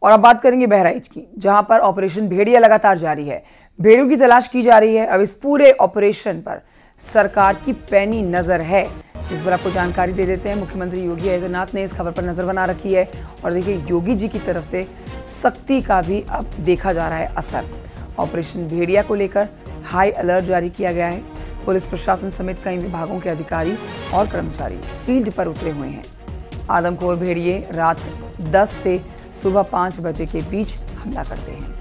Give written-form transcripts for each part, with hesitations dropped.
और अब बात करेंगे बहराइच की, जहां पर ऑपरेशन भेड़िया लगातार जारी है। भेड़ियों की तलाश की जा रही है। अब इस पूरे ऑपरेशन पर सरकार की पैनी नजर है, जिस पर आपको जानकारी दे देते हैं। मुख्यमंत्री योगी आदित्यनाथ ने इस खबर पर नजर बना रखी है और देखिए योगी जी की तरफ से सख्ती का भी अब देखा जा रहा है असर। ऑपरेशन भेड़िया को लेकर हाई अलर्ट जारी किया गया है। पुलिस प्रशासन समेत कई विभागों के अधिकारी और कर्मचारी फील्ड पर उतरे हुए हैं। आदमखोर भेड़िए रात 10 से सुबह 5 बजे के बीच हमला करते हैं।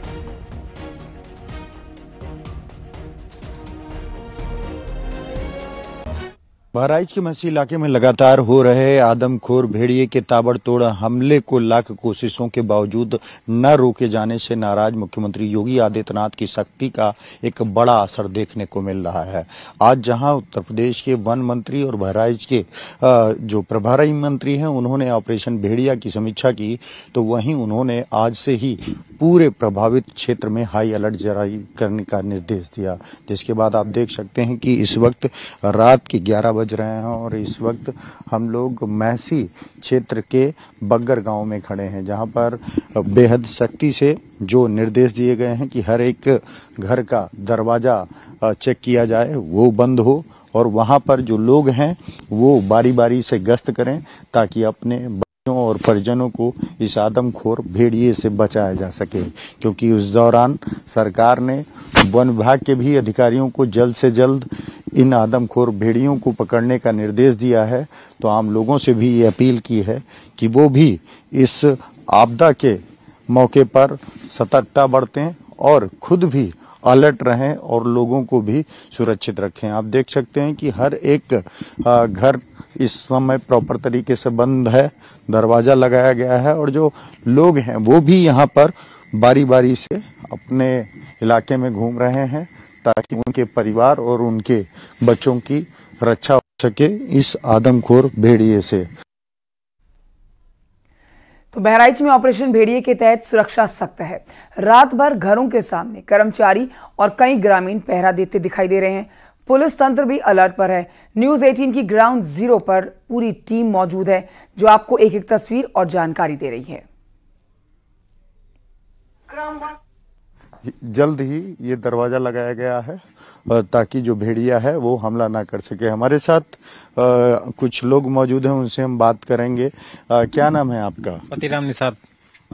बहराइच के मसी इलाके में लगातार हो रहे आदमखोर भेड़िए के ताबड़तोड़ हमले को लाख कोशिशों के बावजूद न रोके जाने से नाराज मुख्यमंत्री योगी आदित्यनाथ की सख्ती का एक बड़ा असर देखने को मिल रहा है। आज जहां उत्तर प्रदेश के वन मंत्री और बहराइच के जो प्रभारी मंत्री हैं उन्होंने ऑपरेशन भेड़िया की समीक्षा की, तो वहीं उन्होंने आज से ही पूरे प्रभावित क्षेत्र में हाई अलर्ट जारी करने का निर्देश दिया। जिसके बाद आप देख सकते हैं कि इस वक्त रात के 11 बज रहे हैं और इस वक्त हम लोग महसी क्षेत्र के बग्गर गांव में खड़े हैं, जहां पर बेहद सख्ती से जो निर्देश दिए गए हैं कि हर एक घर का दरवाजा चेक किया जाए, वो बंद हो और वहां पर जो लोग हैं वो बारी बारी से गश्त करें ताकि अपने और परिजनों को इस आदमखोर भेड़िए से बचाया जा सके। क्योंकि उस दौरान सरकार ने वन विभाग के भी अधिकारियों को जल्द से जल्द इन आदमखोर भेड़ियों को पकड़ने का निर्देश दिया है। तो आम लोगों से भी ये अपील की है कि वो भी इस आपदा के मौके पर सतर्कता बरतें और खुद भी अलर्ट रहें और लोगों को भी सुरक्षित रखें। आप देख सकते हैं कि हर एक घर इस समय प्रॉपर तरीके से बंद है, दरवाजा लगाया गया है और जो लोग हैं वो भी यहाँ पर बारी बारी से अपने इलाके में घूम रहे हैं ताकि उनके परिवार और उनके बच्चों की रक्षा हो सके इस आदमखोर भेड़िए से। तो बहराइच में ऑपरेशन भेड़िए के तहत सुरक्षा सख्त है। रात भर घरों के सामने कर्मचारी और कई ग्रामीण पहरा देते दिखाई दे रहे हैं। पुलिस तंत्र भी अलर्ट पर है। न्यूज़ 18 की ग्राउंड जीरो पर पूरी टीम मौजूद है, जो आपको एक एक तस्वीर और जानकारी दे रही है। जल्द ही ये दरवाजा लगाया गया है ताकि जो भेड़िया है वो हमला ना कर सके। हमारे साथ कुछ लोग मौजूद हैं, उनसे हम बात करेंगे। क्या नाम है आपका? पतिराम निसार।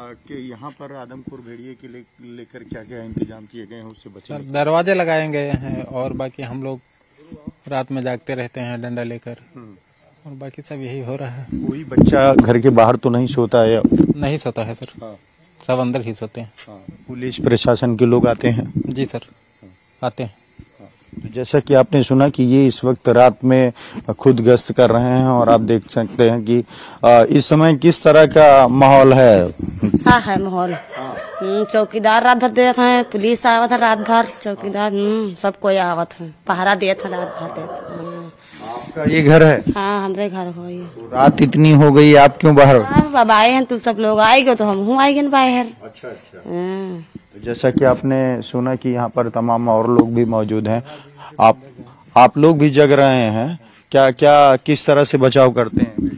कि यहाँ पर आदमखोर भेड़िए के लेकर क्या क्या इंतजाम किए गए हैं उससे बचने? दरवाजे लगाए गए हैं और बाकी हम लोग रात में जागते रहते हैं डंडा लेकर और बाकी सब यही हो रहा है। कोई बच्चा घर के बाहर तो नहीं सोता है? नहीं सोता है सर। हाँ। सब अंदर ही सोते हैं। हाँ। पुलिस प्रशासन के लोग आते हैं? जी सर, आते हैं। तो जैसा कि आपने सुना कि ये इस वक्त रात में खुद गश्त कर रहे हैं और आप देख सकते हैं कि इस समय किस तरह का माहौल है। हाँ है माहौल। चौकीदार रात भर देत हैं, पुलिस आवत है रात भर, चौकीदार सब कोई आवत है, पहरा देत है रात भर देत। आपका ये घर है? हाँ हमारे घर हो। रात इतनी हो गई, आप क्यों बाहर? अब आए हैं तो सब लोग आए गए तो हम हूँ आए गए बाहर। अच्छा अच्छा। जैसा कि आपने सुना कि यहाँ पर तमाम और लोग भी मौजूद हैं, आप लोग भी जग रहे हैं। क्या क्या किस तरह से बचाव करते हैं?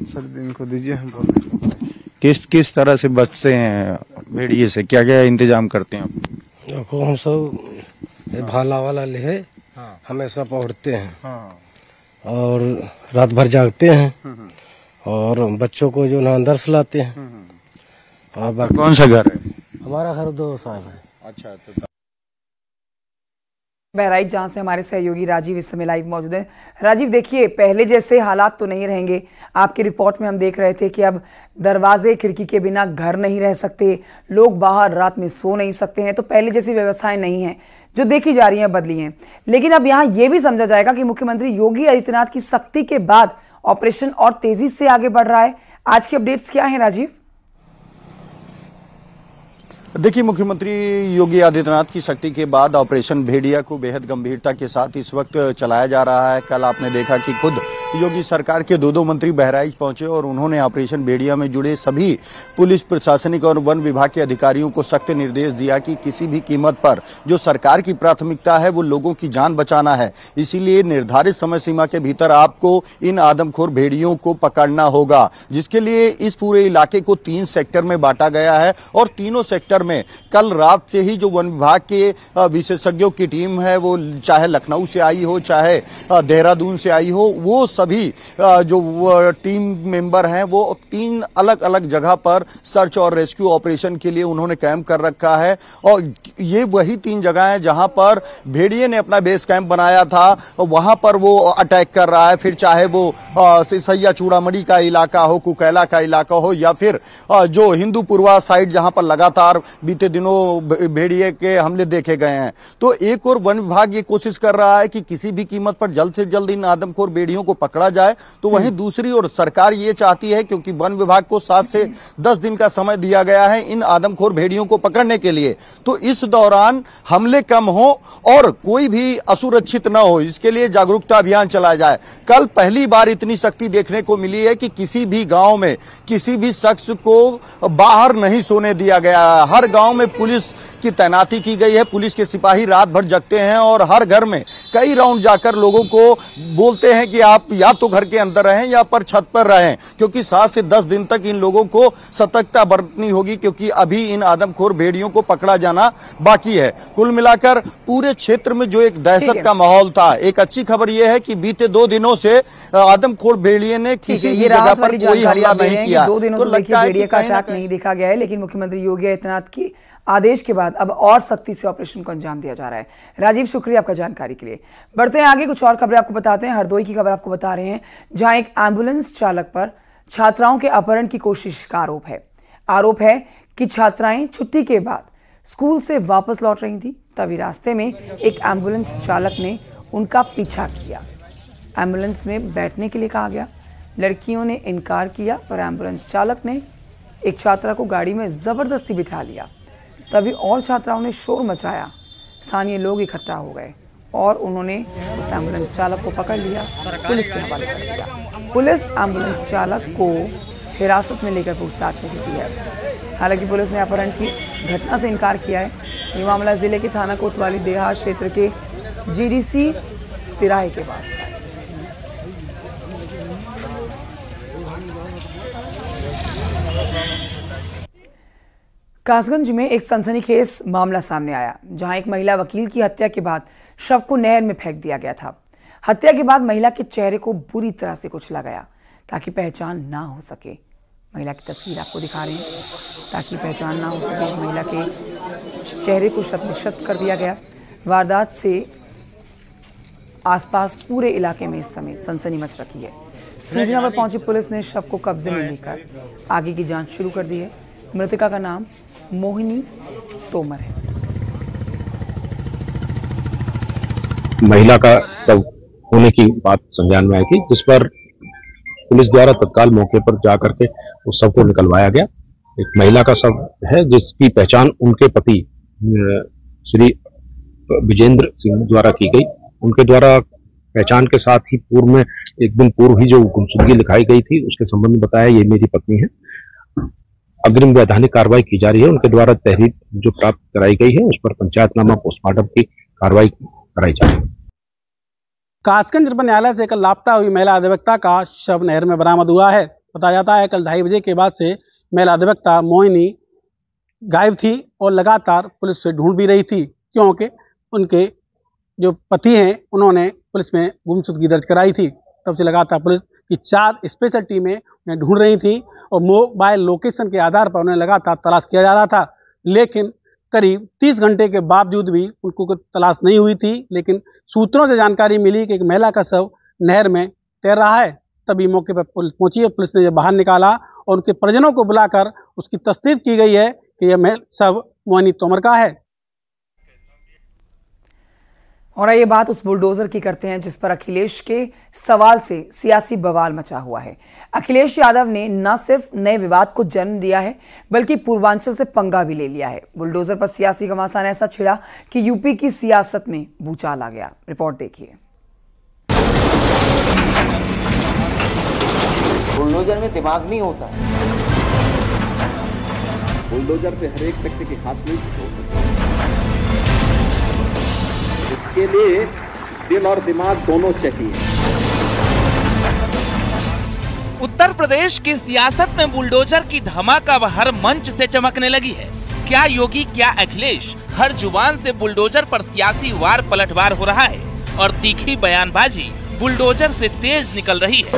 सर दिन को दीजिए हम किस तरह से बचते हैं भेड़िए से? क्या क्या इंतजाम करते हैं आप? देखो हम सब भाला वाला ले हमेशा पहुँचते हैं। हाँ। और रात भर जागते हैं और बच्चों को जो ना अंदर सुलाते हैं। और कौन सा घर है? हमारा घर 2 साल है। अच्छा। तो बहराइच जहां से हमारे सहयोगी राजीव इस समय लाइव मौजूद हैं। राजीव, देखिए पहले जैसे हालात तो नहीं रहेंगे। आपकी रिपोर्ट में हम देख रहे थे कि अब दरवाजे खिड़की के बिना घर नहीं रह सकते, लोग बाहर रात में सो नहीं सकते हैं। तो पहले जैसी व्यवस्थाएं नहीं हैं, जो देखी जा रही हैं बदली हैं। लेकिन अब यहाँ ये भी समझा जाएगा कि मुख्यमंत्री योगी आदित्यनाथ की सख्ती के बाद ऑपरेशन और तेजी से आगे बढ़ रहा है। आज के अपडेट्स क्या है राजीव? देखिए, मुख्यमंत्री योगी आदित्यनाथ की सख्ती के बाद ऑपरेशन भेड़िया को बेहद गंभीरता के साथ इस वक्त चलाया जा रहा है। कल आपने देखा कि खुद योगी सरकार के दो मंत्री बहराइच पहुंचे और उन्होंने ऑपरेशन भेड़िया में जुड़े सभी पुलिस, प्रशासनिक और वन विभाग के अधिकारियों को सख्त निर्देश दिया कि किसी भी कीमत पर जो सरकार की प्राथमिकता है वो लोगों की जान बचाना है। इसीलिए निर्धारित समय सीमा के भीतर आपको इन आदमखोर भेड़ियों को पकड़ना होगा, जिसके लिए इस पूरे इलाके को 3 सेक्टर में बांटा गया है और तीनों सेक्टर में कल रात से ही जो वन विभाग के विशेषज्ञों की टीम है, वो चाहे लखनऊ से आई हो चाहे देहरादून से आई हो, वो सभी जो टीम मेंबर हैं वो 3 अलग अलग जगह पर सर्च और रेस्क्यू ऑपरेशन के लिए उन्होंने कैंप कर रखा है। और ये वही 3 जगह हैं जहां पर भेड़िए ने अपना बेस कैंप बनाया था, वहां पर वो अटैक कर रहा है। फिर चाहे वो सैया चूड़ामणि का इलाका हो, कुकैला का इलाका हो, या फिर जो हिंदूपुरवा साइड जहां पर लगातार बीते दिनों भेड़िए के हमले देखे गए हैं। तो एक और वन विभाग ये कोशिश कर रहा है कि किसी भी कीमत पर जल्द से जल्द इन आदमखोर भेड़ियों को पकड़ा जाए, तो वहीं दूसरी ओर सरकार ये चाहती है, क्योंकि वन विभाग को 7 से 10 दिन का समय दिया गया है इन आदमखोर भेड़ियों को पकड़ने के लिए, तो इस दौरान हमले कम हो और कोई भी असुरक्षित न हो, इसके लिए जागरूकता अभियान चलाया जाए। कल पहली बार इतनी शक्ति देखने को मिली है कि किसी भी गांव में किसी भी शख्स को बाहर नहीं सोने दिया गया। हर गांव में पुलिस की तैनाती की गई है, पुलिस के सिपाही रात भर जगते हैं और हर घर में कई राउंड जाकर लोगों को बोलते हैं कि आप या तो घर के अंदर रहें या पर छत पर रहें, क्योंकि 7 से 10 दिन तक इन लोगों को सतर्कता बरतनी होगी, क्योंकि अभी इन आदमखोर भेड़ियों को पकड़ा जाना बाकी है। कुल मिलाकर पूरे क्षेत्र में जो एक दहशत का माहौल था, एक अच्छी खबर यह है कि बीते 2 दिनों से आदमखोर भेड़िए ने किसी भी जगह पर कोई हमला नहीं किया। 2 दिनों से भेड़िए का अटैक नहीं देखा गया है, लेकिन मुख्यमंत्री योगी आदित्यनाथ की आदेश के बाद अब और सख्ती से ऑपरेशन को अंजाम दिया जा रहा है। राजीव, शुक्रिया आपका जानकारी के लिए। बढ़ते हैं आगे, कुछ और खबरें आपको बताते हैं। हरदोई की खबर आपको बता रहे हैं, जहां एक एम्बुलेंस चालक पर छात्राओं के अपहरण की कोशिश का आरोप है कि छात्राएं छुट्टी के बाद स्कूल से वापस लौट रही थी, तभी रास्ते में एक एम्बुलेंस चालक ने उनका पीछा किया। एम्बुलेंस में बैठने के लिए कहा गया, लड़कियों ने इनकार किया, पर एम्बुलेंस चालक ने एक छात्रा को गाड़ी में जबरदस्ती बिठा लिया। तभी और छात्राओं ने शोर मचाया, स्थानीय लोग इकट्ठा हो गए और उन्होंने उस एम्बुलेंस चालक को पकड़ लिया, पुलिस के हवाले कर दिया। पुलिस एम्बुलेंस चालक को हिरासत में लेकर पूछताछ में जुटी है। हालांकि पुलिस ने अपहरण की घटना से इनकार किया है। ये मामला जिले के थाना कोतवाली देहात क्षेत्र के जीडीसी तिराहे के पास है। कासगंज में एक सनसनीखेज मामला सामने आया, जहां एक महिला वकील की हत्या के बाद शव को नहर में फेंक दिया गया था। हत्या के बाद महिला के चेहरे को बुरी तरह से कुचला गया ताकि पहचान ना हो सके। महिला की तस्वीर आपको दिखा रहे हैं, ताकि पहचान ना हो सके इस महिला के चेहरे को शत-विशत कर दिया गया। वारदात से आसपास पूरे इलाके में इस समय सनसनी मच रखी है। सूचना पर पहुंची पुलिस ने शव को कब्जे में लेकर आगे की जांच शुरू कर दी है। मृतका का नाम मोहिनी तोमर है। महिला का शव होने की बात संज्ञान में आई थी, जिस पर पुलिस द्वारा तत्काल मौके पर जाकर के उस शव को निकलवाया गया। एक महिला का शव है जिसकी पहचान उनके पति श्री विजेंद्र सिंह द्वारा की गई। उनके द्वारा पहचान के साथ ही पूर्व में एक दिन पूर्व ही जो गुमशुदगी लिखाई गई थी उसके संबंध में बताया ये मेरी पत्नी है। अग्रिम वैधानिक कार्रवाई की जा रही है। उनके द्वारा तहरीर जो प्राप्त कराई गई है उस पर पंचायतनामा पोस्टमार्टम की कार्रवाई कराई जा रही है। कासगंज अर्बन न्यायालय से कल लापता हुई महिला अधिवक्ता का शव नहर में बरामद हुआ है। बताया जाता है कल 2:30 बजे के बाद से महिला अधिवक्ता मोहिनी गायब थी और लगातार पुलिस से ढूंढ भी रही थी, क्योंकि उनके जो पति हैं उन्होंने पुलिस में गुमशुदगी दर्ज कराई थी। तब से लगातार पुलिस की 4 स्पेशल टीमें उन्हें ढूंढ रही थी और मोबाइल लोकेशन के आधार पर उन्हें लगातार तलाश किया जा रहा था, लेकिन करीब 30 घंटे के बावजूद भी उनको तलाश नहीं हुई थी। लेकिन सूत्रों से जानकारी मिली कि एक महिला का शव नहर में तैर रहा है। तभी मौके पर पुलिस पहुंची और पुलिस ने बाहर निकाला और उनके परिजनों को बुलाकर उसकी तस्दीक की गई है कि यह शव मोहिनी तोमर का है। और ये बात उस बुलडोजर की करते हैं जिस पर अखिलेश के सवाल से सियासी बवाल मचा हुआ है। अखिलेश यादव ने न सिर्फ नए विवाद को जन्म दिया है बल्कि पूर्वांचल से पंगा भी ले लिया है। बुलडोजर पर सियासी घमासान ऐसा छिड़ा कि यूपी की सियासत में भूचाल आ गया। रिपोर्ट देखिए। बुलडोजर में दिमाग नहीं होता है। बुलडोजर पे हर एक व्यक्ति के हाथ नहीं हो सकते, इसके लिए दिल और दिमाग दोनों चाहिए। उत्तर प्रदेश की सियासत में बुलडोजर की धमाका अब हर मंच से चमकने लगी है। क्या योगी, क्या अखिलेश, हर जुबान से बुलडोजर पर सियासी वार पलटवार हो रहा है और तीखी बयानबाजी बुलडोजर से तेज निकल रही है।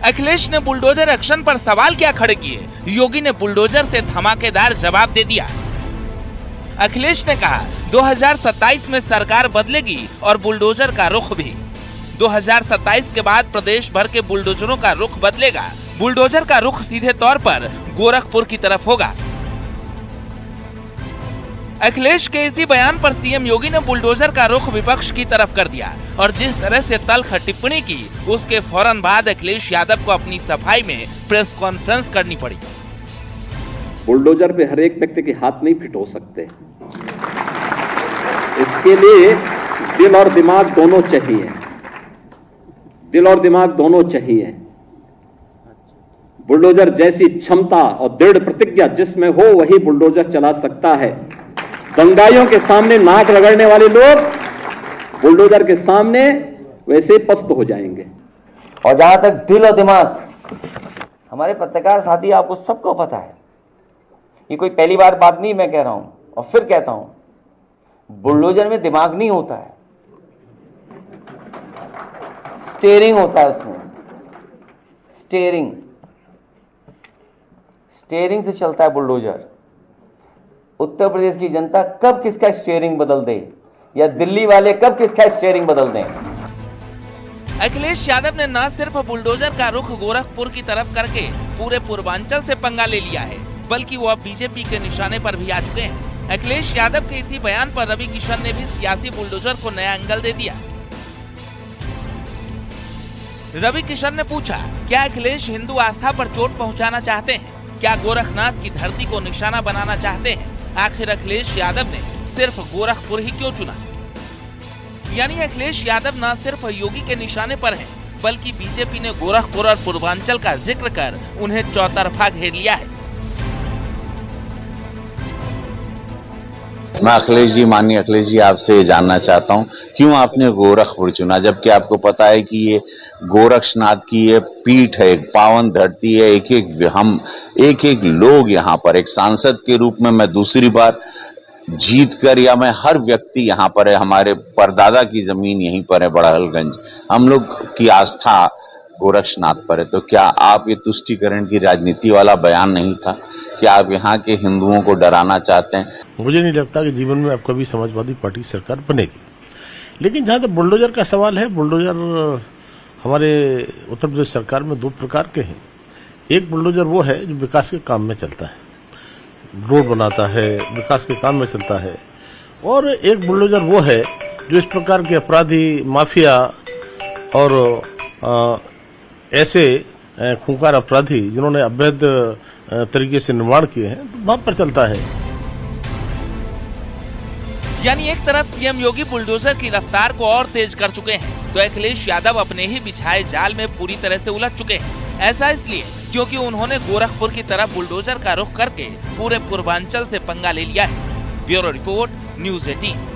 अखिलेश ने बुलडोजर एक्शन पर सवाल क्या खड़े किए, योगी ने बुलडोजर से धमाकेदार जवाब दे दिया। अखिलेश ने कहा 2027 में सरकार बदलेगी और बुलडोजर का रुख भी। 2027 के बाद प्रदेश भर के बुलडोजरों का रुख बदलेगा। बुलडोजर का रुख सीधे तौर पर गोरखपुर की तरफ होगा। अखिलेश के इसी बयान पर सीएम योगी ने बुलडोजर का रुख विपक्ष की तरफ कर दिया और जिस तरह से तल्ख टिप्पणी की, उसके फौरन बाद अखिलेश यादव को अपनी सफाई में प्रेस कॉन्फ्रेंस करनी पड़ी। बुलडोजर पे हर एक व्यक्ति के हाथ नहीं फिट हो सकते, इसके लिए दिल और दिमाग दोनों चाहिए। दिल और दिमाग दोनों चाहिए। बुलडोजर जैसी क्षमता और दृढ़ प्रतिज्ञा जिसमें हो, वही बुलडोजर चला सकता है। दंगाइयों के सामने नाक रगड़ने वाले लोग बुलडोजर के सामने वैसे ही पस्त हो जाएंगे। और जहां तक दिल और दिमाग, हमारे पत्रकार साथी आपको सबको पता है, ये कोई पहली बार बात नहीं मैं कह रहा हूं और फिर कहता हूं, बुलडोजर में दिमाग नहीं होता है, स्टीयरिंग होता है उसमें। स्टीयरिंग से चलता है बुलडोजर। उत्तर प्रदेश की जनता कब किसका स्टीयरिंग बदल दे या दिल्ली वाले कब किसका स्टीयरिंग बदल दें। अखिलेश यादव ने न सिर्फ बुलडोजर का रुख गोरखपुर की तरफ करके पूरे पूर्वांचल से पंगा ले लिया है, बल्कि वो अब बीजेपी के निशाने पर भी आ चुके हैं। अखिलेश यादव के इसी बयान पर रवि किशन ने भी सियासी बुलडोजर को नया एंगल दे दिया। रवि किशन ने पूछा, क्या अखिलेश हिंदू आस्था पर चोट पहुंचाना चाहते हैं? क्या गोरखनाथ की धरती को निशाना बनाना चाहते हैं? आखिर अखिलेश यादव ने सिर्फ गोरखपुर ही क्यों चुना? यानी अखिलेश यादव न सिर्फ योगी के निशाने पर हैं, बल्कि बीजेपी ने गोरखपुर और पूर्वांचल का जिक्र कर उन्हें चौतरफा घेर लिया है। मैं माननीय अखिलेश जी आपसे ये जानना चाहता हूं, क्यों आपने गोरखपुर चुना, जबकि आपको पता है कि ये गोरक्षनाथ की ये पीठ है, एक पावन धरती है। एक एक लोग यहाँ पर, एक सांसद के रूप में मैं दूसरी बार जीत कर, या मैं हर व्यक्ति यहाँ पर है, हमारे परदादा की जमीन यहीं पर है बड़हलगंज, हम लोग की आस्था गोरक्षनाथ पर है। तो क्या आप ये तुष्टिकरण की राजनीति वाला बयान नहीं था? क्या आप यहाँ के हिंदुओं को डराना चाहते हैं? मुझे नहीं लगता कि जीवन में अब कभी समाजवादी पार्टी सरकार बनेगी। लेकिन जहाँ तक बुलडोजर का सवाल है, बुलडोजर हमारे उत्तर प्रदेश सरकार में दो प्रकार के हैं। एक बुलडोजर वो है जो विकास के काम में चलता है, रोड बनाता है, विकास के काम में चलता है। और एक बुलडोजर वो है जो इस प्रकार के अपराधी, माफिया और ऐसे खूंखार अपराधी जिन्होंने अवैध तरीके से निर्माण किए हैं, तो वहां पर चलता है। यानी एक तरफ सीएम योगी बुलडोजर की रफ्तार को और तेज कर चुके हैं, तो अखिलेश यादव अपने ही बिछाए जाल में पूरी तरह से उलझ चुके हैं। ऐसा इसलिए क्योंकि उन्होंने गोरखपुर की तरफ बुलडोजर का रुख करके पूरे पूर्वांचल से पंगा ले लिया है। Bureau report, news 18।